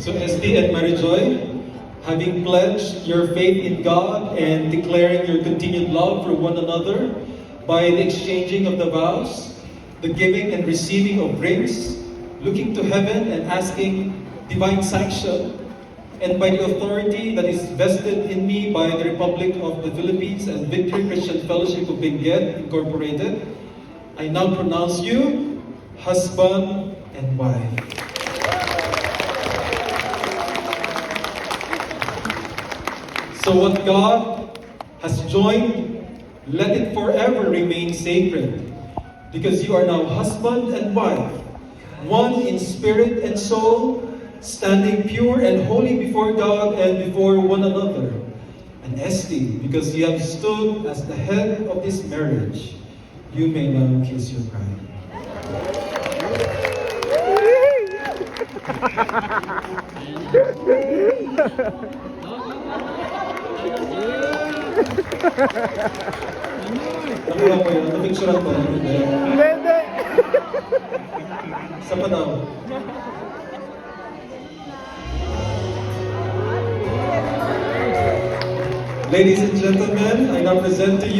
So Esty and Marijoy, having pledged your faith in God and declaring your continued love for one another by the exchanging of the vows, the giving and receiving of rings, looking to heaven and asking divine sanction, and by the authority that is vested in me by the Republic of the Philippines and Victory Christian Fellowship of Benguet Incorporated, I now pronounce you husband and wife. So what God has joined, let it forever remain sacred, because you are now husband and wife, one in spirit and soul, standing pure and holy before God and before one another. And Esty, because you have stood as the head of this marriage, you may now kiss your bride. Nakuha ko yun, napicturean ko. Hindi. Isa pa daw. Ladies and gentlemen, I now present to you